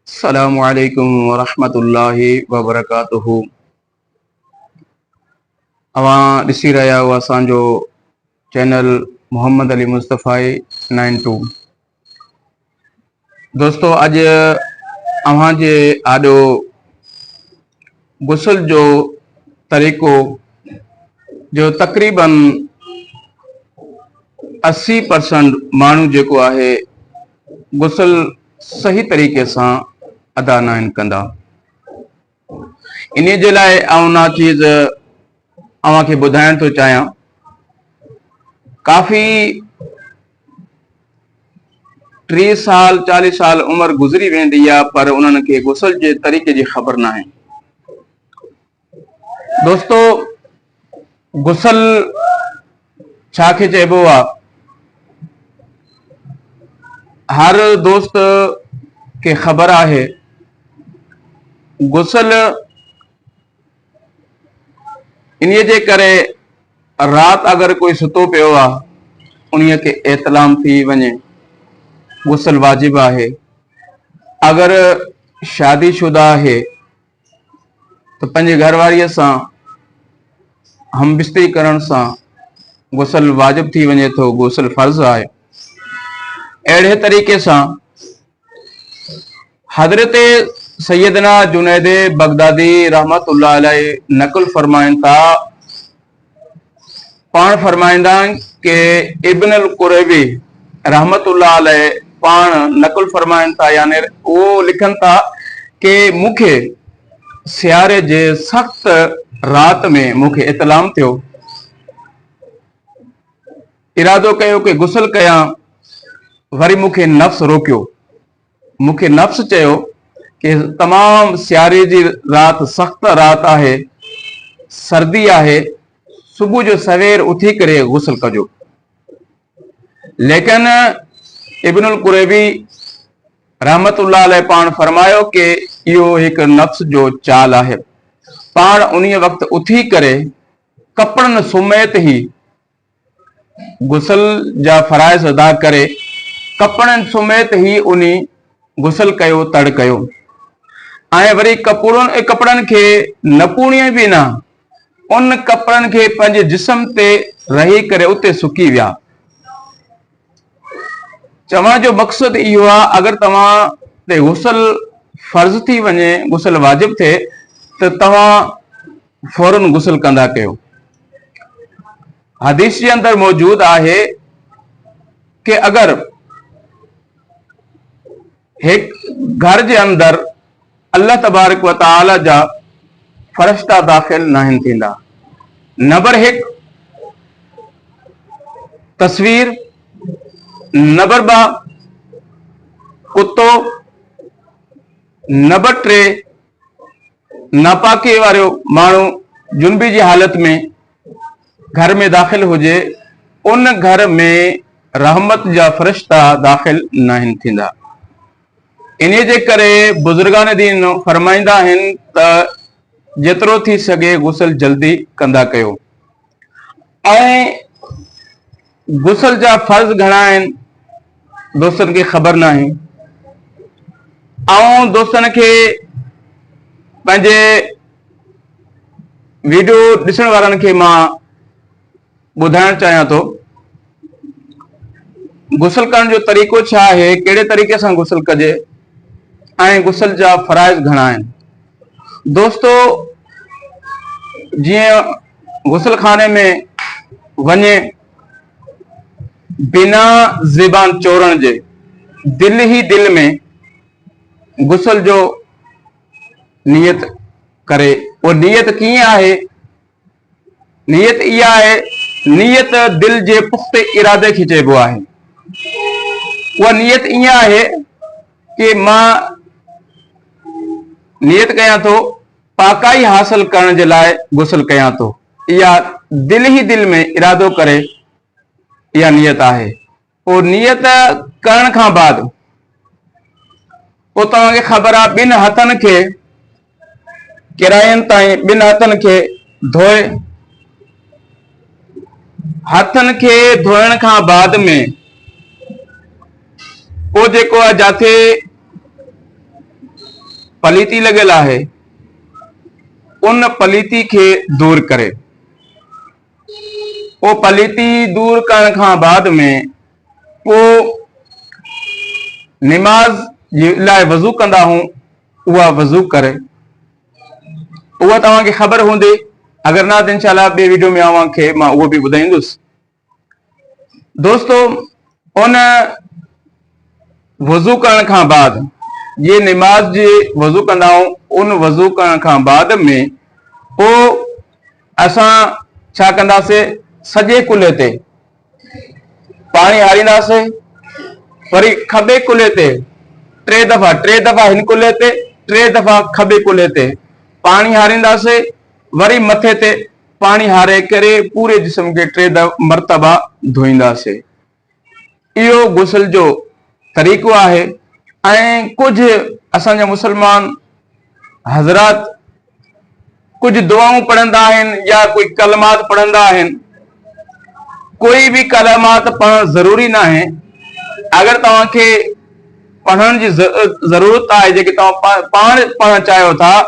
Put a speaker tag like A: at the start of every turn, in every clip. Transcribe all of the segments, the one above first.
A: अस्सलामु अलैकुम वरहमतुल्लाहि वबरकातुहू। अवां ॾिसी रहिया हो असांजो चैनल मोहम्मद अली मुस्तफ़ाई 92। दोस्तों, अॼु अव्हां जे आॾो गुसल जो तरीक़ो जो तक़रीबन 80% माण्हू जेको आहे गुसल सही तरीक़े सां अदा न आहिनि कंदा। इन जे लाइ ना चीज़ अव्हां खे ॿुधाइण थो चाहियां। काफ़ी 30 साल 40 साल उम्र गुज़री वेंदी आहे, पर उन्हनि खे गुसल जे तरीक़े जी ख़बर न आहे। दोस्तों, गुसल छा खे चइबो आहे? हर दोस्त खे ख़बर आहे गुसल इन जे करे राति अगर कोई सुतो पियो आहे उन खे एतलाम थी वञे, गुसल वाजिब आहे। अगर शादीशुदा आहे तो पंहिंजे घरवारीअ सां हमबिस्तरी करण सां गुसल वाजिब थी वञे थो, गुसल फर्ज़ आहे। अहिड़े तरीक़े सां हज़रत सैयदना जुनैद बगदादी रहमतुल्लाह अलैहि नक़ल फरमाइनि था, पाण फरमाईंदा आहिनि कि इब्न अल कुरैबी रहमतुल्लाह अलैहि पाण नक़ल फरमाइनि था, यानी वो लिखनि था कि मूंखे सियारे जे सख़्त राति में मूंखे इतलाम थियो, इरादो कयो कि गुसल कयां, वरी मूंखे नफ़्स रोकियो। मूंखे नफ़्स चयो कि तमाम सियारे जी राति सख़्त राति आहे, सर्दी आहे, सुबुह जो सवेर उथी करे गुसल कजो। लेकिन इब्नुल कुरैबी रहमतुल्लाह अलैहि पाण फरमायो कि इहो हिकु नफ़्स जो चाल आहे। पाण उन वक़्त उथी करे कपड़नि सुमेत ही गुसल जा फराइज़ अदा करे, कपड़नि सुमेत ही उन गुसल कयो, तड़ कयो, ऐं वरी कपड़नि खे न पूणीअ बि न, उन कपड़नि खे पंहिंजे जिस्म ते रही करे उते सुकी विया। चवण जो मक़सदु इहो आहे, अगर तव्हां ते गुसल फर्ज़ थी वञे, गुसल वाजिब थिए, त तव्हां फौरन गुसल कंदा कयो। हदीस जे अंदर मौजूद आहे कि अगर एक घर जे अंदर अल्लाह तबारक व तआला जा फरिश्ता दाखिल न थींदा। नंबर 1 तस्वीर, नंबर 2 कुत्तो, नंबर 3 नापाकी वारो माण्हू जुनबी जी हालत में घर में दाखिल हुजे, उन घर में रहमत जा फरिश्ता दाखिल न थींदा। इन जे करे बुजुर्गान दीन फरमाईंदा आहिनि त जेतिरो थी सघे गुसल जल्दी कंदा कयो। ऐं गुसल जा फर्ज़ घणा आहिनि दोस्तनि खे ख़बर न आहे। ऐं दोस्तनि खे पंहिंजे वीडियो ॾिसण वारनि खे मां ॿुधाइण चाहियां थो, गुसल करण जो तरीक़ो छा आहे, कहिड़े तरीक़े सां गुसल कजे, ऐं गुसल जा फराइज़ घणा आहिनि। दोस्तों, जीअं गुसल खाने में वञे बिना ज़बान चोड़ण जे, दिल ही दिल में गुसल जो नियत करे। वो नियत कीअं आहे? नियत इहा आहे, नियत दिल जे पुख्ते इरादे खे चइबो आहे। उहा नियत ईअं आहे कि मां नियत कयां थो पाकाई हासिल करण जे लाइ गुसल कयां थो। इहा दिल ही दिल में इरादो करे इहा नियत आहे। पोइ नियत करण खां बाद पोइ तव्हांखे ख़बर आहे, ॿिनि हथनि खे किरायनि ताईं ॿिनि हथनि खे धोए, हथनि खे धोइण खां बाद में पोइ जेको आहे, जिथे पलीती लॻियल आहे उन पलीती खे दूर करे। वो पलीती दूर करण खां बाद में पोइ निमाज़ जे लाइ वज़ू कंदा हूं, उहा वज़ू करे। उहा तव्हांखे ख़बर हूंदी, अगर ना त इंशाअल्लाह ॿिए वीडियो में अव्हांखे मां उहो बि ॿुधाईंदुसि। दोस्तो, उन वज़ू करण खां बाद ये निमाज़ जे वज़ू कंदा हूं, उन वज़ू करण खां बाद में पोइ असां छा कंदासीं, सॼे कुल्हे ते पाणी हारींदासीं, वरी खॿे कुल्हे ते टे दफ़ा हिन कुल्हे ते, टे दफ़ा खॿे कुल्हे ते पाणी हारींदासीं, वरी मथे ते पाणी हारे करे पूरे जिस्म खे टे मरतबा धोईंदासीं। इहो गुस्ल जो तरीक़ो आहे। ऐं कुझु असांजा मुस्लमान हज़रात कुछ दुआऊं पढ़ंदा आहिनि या कोई कलमात पढ़ंदा आहिनि। कोई भी कलमात पढ़ण ज़रूरी न आहे। अगर तव्हांखे पढ़ण जी ज़रूरत आहे, जेके तव्हां पाण पढ़ण चाहियो था,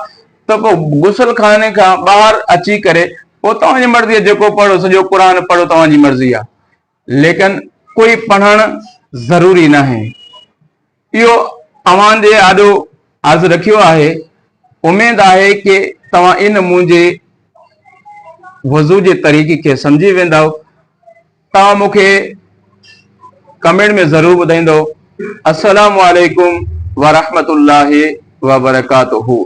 A: त पोइ गुस्ल खाने खां ॿाहिरि अची करे पोइ तव्हांजी मर्ज़ी आहे, जेको पढ़ो, सॼो क़ुरान पढ़ो, तव्हांजी मर्ज़ी आहे। लेकिन कोई पढ़ण ज़रूरी न आहे। इहो अव्हांजे आॾो अर्ज़ु रखियो आहे। उमेद आहे कि तव्हां इन मुंहिंजे वज़ू जे तरीक़े खे सम्झी वेंदव। तव्हां मूंखे कमेंट में ज़रूर ॿुधाईंदो। अस्सलामु अलैकुम व रहमतुल्लाहि व बरकातुहू।